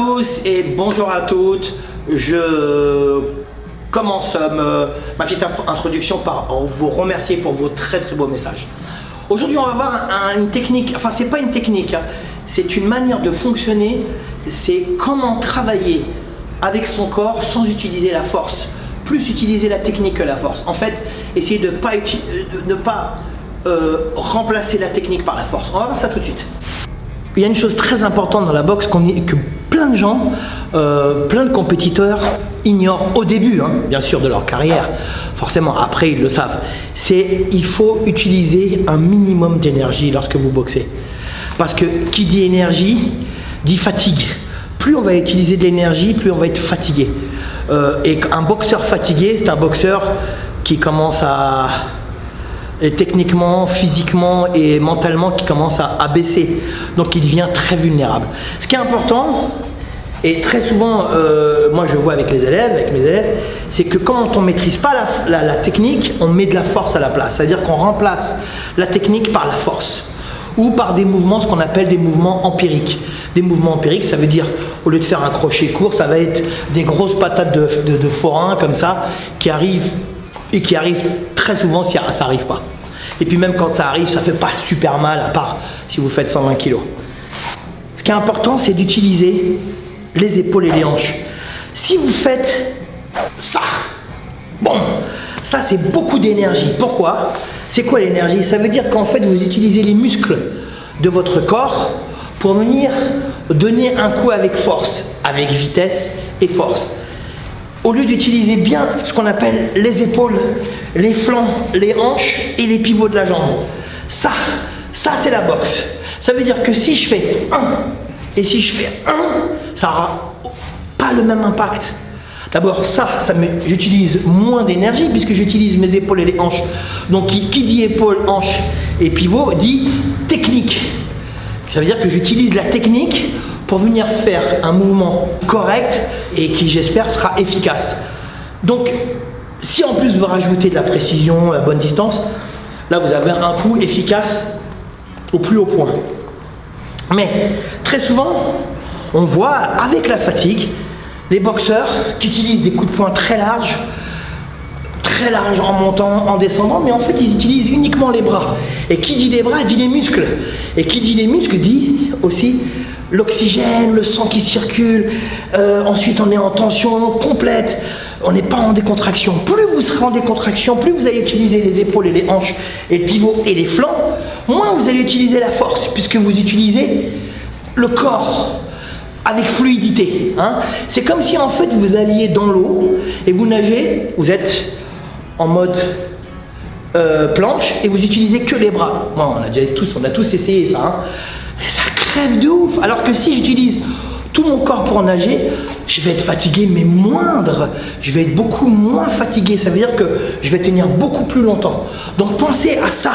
tous et bonjour à toutes. Je commence ma petite introduction par vous remercier pour vos très beaux messages. Aujourd'hui, on va voir une technique, enfin c'est pas une technique, hein, c'est une manière de fonctionner, c'est comment travailler avec son corps sans utiliser la force, plus utiliser la technique que la force. En fait, essayer de ne pas remplacer la technique par la force. On va voir ça tout de suite. Il y a une chose très importante dans la boxe que plein de gens, plein de compétiteurs ignorent au début, hein, bien sûr, de leur carrière. Forcément, après, ils le savent. C'est il faut utiliser un minimum d'énergie lorsque vous boxez. Parce que qui dit énergie, dit fatigue. Plus on va utiliser de l'énergie, plus on va être fatigué. Et un boxeur fatigué, c'est un boxeur qui commence et techniquement, physiquement et mentalement qui commence à baisser. Donc il devient très vulnérable. Ce qui est important, et très souvent, moi je vois avec mes élèves, c'est que quand on ne maîtrise pas la technique, on met de la force à la place. C'est-à-dire qu'on remplace la technique par la force. Ou par des mouvements, ce qu'on appelle des mouvements empiriques. Des mouvements empiriques, ça veut dire, au lieu de faire un crochet court, ça va être des grosses patates de forain comme ça, qui arrivent très souvent si ça n'arrive pas. Et puis même quand ça arrive, ça ne fait pas super mal, à part si vous faites 120 kg. Ce qui est important, c'est d'utiliser les épaules et les hanches. Si vous faites ça, bon, ça c'est beaucoup d'énergie. Pourquoi? C'est quoi l'énergie? Ça veut dire qu'en fait, vous utilisez les muscles de votre corps pour venir donner un coup avec force, avec vitesse et force. Au lieu d'utiliser bien ce qu'on appelle les épaules, les flancs, les hanches et les pivots de la jambe. Ça c'est la boxe. Ça veut dire que si je fais 1 et si je fais 1, ça n'aura pas le même impact. D'abord j'utilise moins d'énergie puisque j'utilise mes épaules et les hanches. Donc qui dit épaules, hanches et pivot dit technique. Ça veut dire que j'utilise la technique pour venir faire un mouvement correct et qui, j'espère, sera efficace. Donc, si en plus vous rajoutez de la précision, la bonne distance, là vous avez un coup efficace au plus haut point. Mais très souvent, on voit avec la fatigue, les boxeurs qui utilisent des coups de poing très larges en montant, en descendant, mais en fait ils utilisent uniquement les bras. Et qui dit les bras dit les muscles. Et qui dit les muscles dit aussi l'oxygène, le sang qui circule, ensuite on est en tension complète, on n'est pas en décontraction. Plus vous serez en décontraction, plus vous allez utiliser les épaules et les hanches et le pivot et les flancs, moins vous allez utiliser la force, puisque vous utilisez le corps avec fluidité. Hein. C'est comme si en fait vous alliez dans l'eau et vous nagez, vous êtes en mode planche et vous utilisez que les bras. Bon, on a tous essayé ça. Hein. Et ça crève de ouf. Alors que si j'utilise tout mon corps pour nager, je vais être fatigué, mais moindre. Je vais être beaucoup moins fatigué. Ça veut dire que je vais tenir beaucoup plus longtemps. Donc pensez à ça.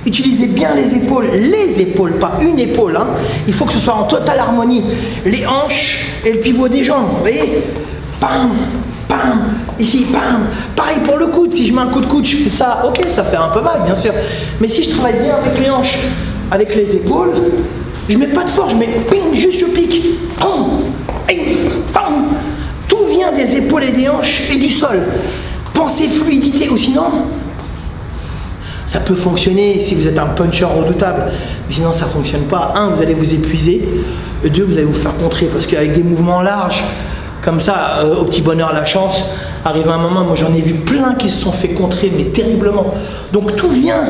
Utilisez bien les épaules, pas une épaule. Hein. Il faut que ce soit en totale harmonie. Les hanches et le pivot des jambes. Vous voyez? Pam, pam, ici, pam. Pareil pour le coude. Si je mets un coup de coude, je fais ça. Ok, ça fait un peu mal, bien sûr. Mais si je travaille bien avec les hanches, avec les épaules, je mets pas de force, je mets ping, juste je pique. Pam, ping, pam. Tout vient des épaules et des hanches et du sol. Pensez fluidité, ou sinon, ça peut fonctionner si vous êtes un puncher redoutable. Mais sinon, ça fonctionne pas. 1, vous allez vous épuiser. Et 2, vous allez vous faire contrer. Parce qu'avec des mouvements larges, comme ça, au petit bonheur, la chance, arrive un moment, moi j'en ai vu plein qui se sont fait contrer, mais terriblement. Donc tout vient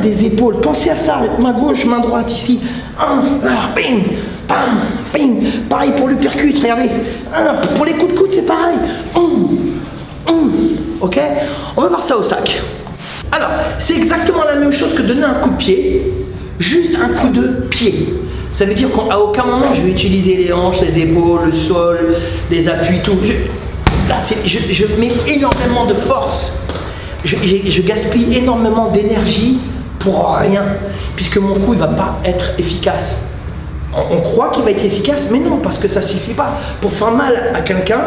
des épaules. Pensez à ça, main gauche, main droite ici. 1, ping, pam, ping. Pareil pour le percute, regardez. Pour les coups de coude, c'est pareil. Ok? On va voir ça au sac. Alors, c'est exactement la même chose que donner un coup de pied, juste un coup de pied. Ça veut dire qu'à aucun moment je vais utiliser les hanches, les épaules, le sol, les appuis, tout. Je mets énormément de force. Je gaspille énormément d'énergie pour rien, puisque mon coup il va pas être efficace. On croit qu'il va être efficace, mais non, parce que ça suffit pas. Pour faire mal à quelqu'un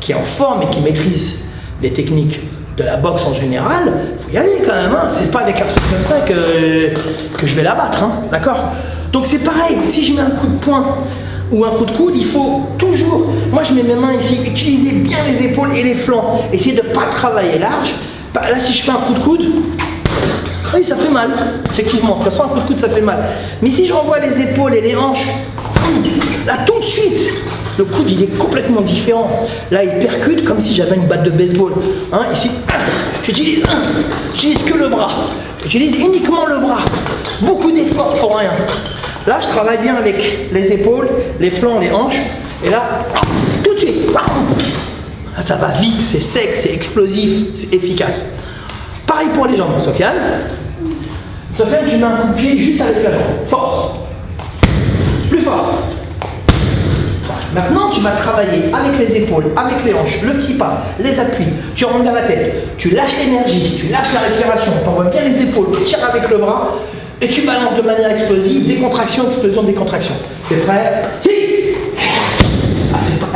qui est en forme et qui maîtrise les techniques de la boxe en général, il faut y aller quand même. Hein. C'est pas avec un truc comme ça que je vais la battre, hein. D'accord? Donc c'est pareil, si je mets un coup de poing ou un coup de coude, il faut toujours, moi je mets mes mains ici, utiliser bien les épaules et les flancs, essayer de ne pas travailler large. Là si je fais un coup de coude, oui ça fait mal, effectivement, de toute façon un coup de coude ça fait mal. Mais si j'envoie les épaules et les hanches, là tout de suite, le coude il est complètement différent. Là il percute comme si j'avais une batte de baseball. Hein, ici, j'utilise que le bras, j'utilise uniquement le bras, beaucoup d'efforts pour rien. Là je travaille bien avec les épaules, les flancs, les hanches, et là, tout de suite, ça va vite, c'est sec, c'est explosif, c'est efficace. Pareil pour les jambes, Sofiane. Sofiane, tu mets un coup de pied juste avec la jambe, fort, plus fort. Maintenant, tu vas travailler avec les épaules, avec les hanches, le petit pas, les appuis, tu rentres dans la tête, tu lâches l'énergie, tu lâches la respiration, tu envoies bien les épaules, tu tires avec le bras et tu balances de manière explosive, décontraction, explosion, décontraction. T'es prêt? Si!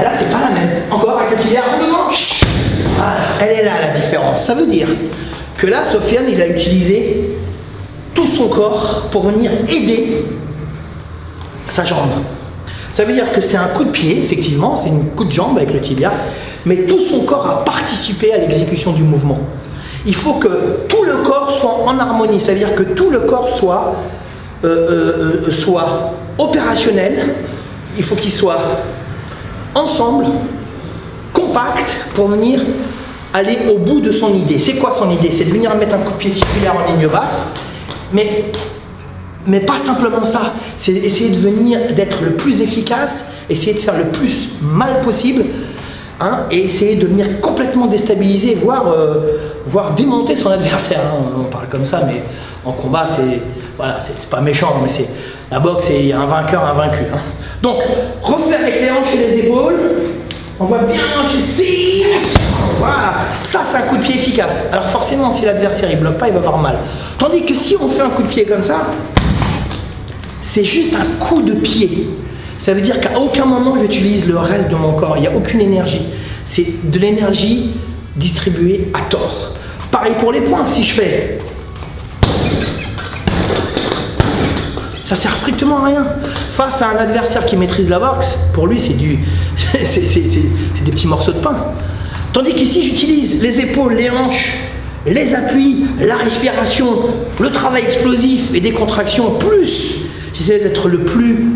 Là, c'est pas la même. Encore avec le tibia, voilà, elle est là la différence. Ça veut dire que là, Sofiane, il a utilisé tout son corps pour venir aider sa jambe. Ça veut dire que c'est un coup de pied, effectivement, c'est un coup de jambe avec le tibia, mais tout son corps a participé à l'exécution du mouvement. Il faut que tout le corps soit en harmonie, ça veut dire que tout le corps soit opérationnel, il faut qu'il soit ensemble, compact, pour venir aller au bout de son idée. C'est quoi son idée? C'est de venir mettre un coup de pied circulaire en ligne basse, mais pas simplement ça, c'est essayer de venir, d'être le plus efficace, essayer de faire le plus mal possible, hein, et essayer de venir complètement déstabiliser, voire démonter son adversaire. Hein. On parle comme ça, mais en combat, voilà, c'est pas méchant, mais c'est la boxe, il y a un vainqueur, un vaincu. Hein. Donc, refais avec les hanches et les épaules. On voit bien hanche ici. Voilà. Ça, c'est un coup de pied efficace. Alors forcément, si l'adversaire il bloque pas, il va avoir mal. Tandis que si on fait un coup de pied comme ça, c'est juste un coup de pied. Ça veut dire qu'à aucun moment j'utilise le reste de mon corps. Il n'y a aucune énergie. C'est de l'énergie distribuée à tort. Pareil pour les poings. Si je fais, ça sert strictement à rien. Face à un adversaire qui maîtrise la boxe, pour lui c'est des petits morceaux de pain. Tandis qu'ici j'utilise les épaules, les hanches, les appuis, la respiration, le travail explosif et des contractions, plus j'essaie d'être le plus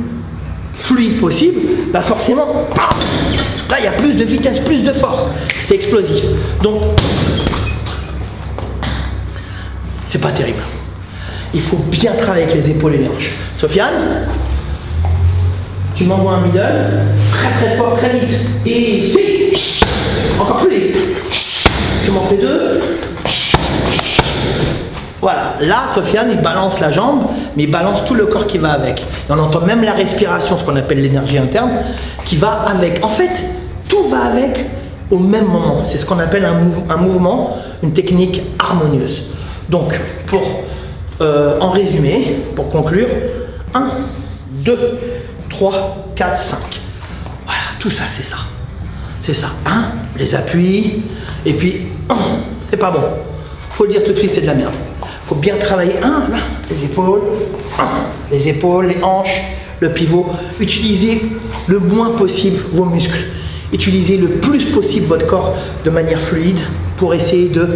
fluide possible, bah forcément, là il y a plus de vitesse, plus de force, c'est explosif. Donc, c'est pas terrible. Il faut bien travailler avec les épaules et les hanches. Sofiane, tu m'envoies un middle, très très fort, très vite. Et ici, encore plus vite. Tu m'en fais deux. Voilà, là Sofiane il balance la jambe, mais il balance tout le corps qui va avec. Et on entend même la respiration, ce qu'on appelle l'énergie interne, qui va avec. En fait, tout va avec au même moment. C'est ce qu'on appelle un mouvement, une technique harmonieuse. Donc, en résumé, pour conclure, 1, 2, 3, 4, 5. Voilà, tout ça, c'est ça. C'est ça. 1, les appuis, et puis 1, c'est pas bon. Faut le dire tout de suite, c'est de la merde. Faut bien travailler. 1, là, les épaules, 1, les épaules, les hanches, le pivot. Utilisez le moins possible vos muscles. Utilisez le plus possible votre corps de manière fluide pour essayer de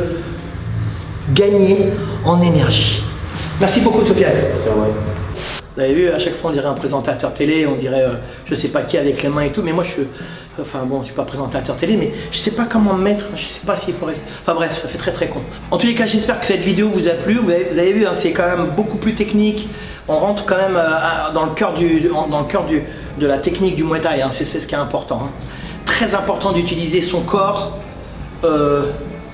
gagner en énergie. Merci beaucoup, Sofiane. Merci à moi. Vous avez vu, à chaque fois on dirait un présentateur télé, on dirait je sais pas qui avec les mains et tout, mais moi je suis pas présentateur télé, mais je sais pas comment me mettre, je sais pas s'il faut rester. Enfin bref, ça fait très très con. En tous les cas, j'espère que cette vidéo vous a plu. Vous avez vu, hein, c'est quand même beaucoup plus technique. On rentre quand même dans le cœur de la technique du Muay Thai, hein. C'est ce qui est important. Hein. Très important d'utiliser son corps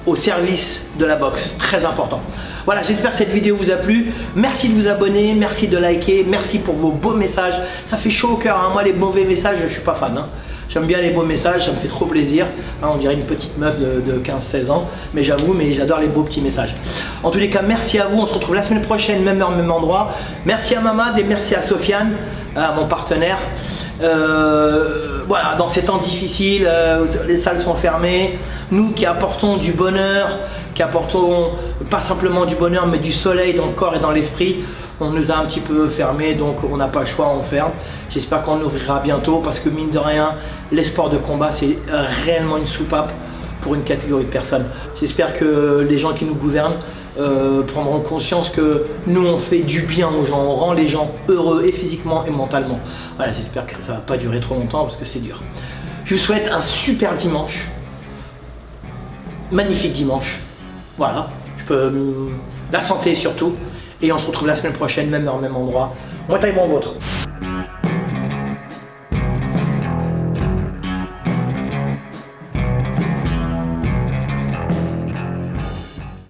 au service de la boxe, très important. Voilà, j'espère que cette vidéo vous a plu. Merci de vous abonner, merci de liker, merci pour vos beaux messages. Ça fait chaud au cœur, hein. Moi les mauvais messages, je suis pas fan. Hein. J'aime bien les beaux messages, ça me fait trop plaisir. Hein, on dirait une petite meuf de 15-16 ans, mais j'adore les beaux petits messages. En tous les cas, merci à vous. On se retrouve la semaine prochaine, même heure, même endroit. Merci à Mamad et merci à Sofiane, mon partenaire. Voilà, dans ces temps difficiles, les salles sont fermées. Nous qui apportons du bonheur, qui apportons pas simplement du bonheur, mais du soleil dans le corps et dans l'esprit, On nous a un petit peu fermés, donc on n'a pas le choix, on ferme. J'espère qu'on ouvrira bientôt parce que mine de rien, les sports de combat, c'est réellement une soupape pour une catégorie de personnes. J'espère que les gens qui nous gouvernent prendront conscience que nous on fait du bien aux gens, on rend les gens heureux et physiquement et mentalement. Voilà, j'espère que ça va pas durer trop longtemps parce que c'est dur. Je vous souhaite un super dimanche, magnifique dimanche. Voilà, la santé surtout. Et on se retrouve la semaine prochaine, même heure, même endroit. Moi, taille mon vôtre.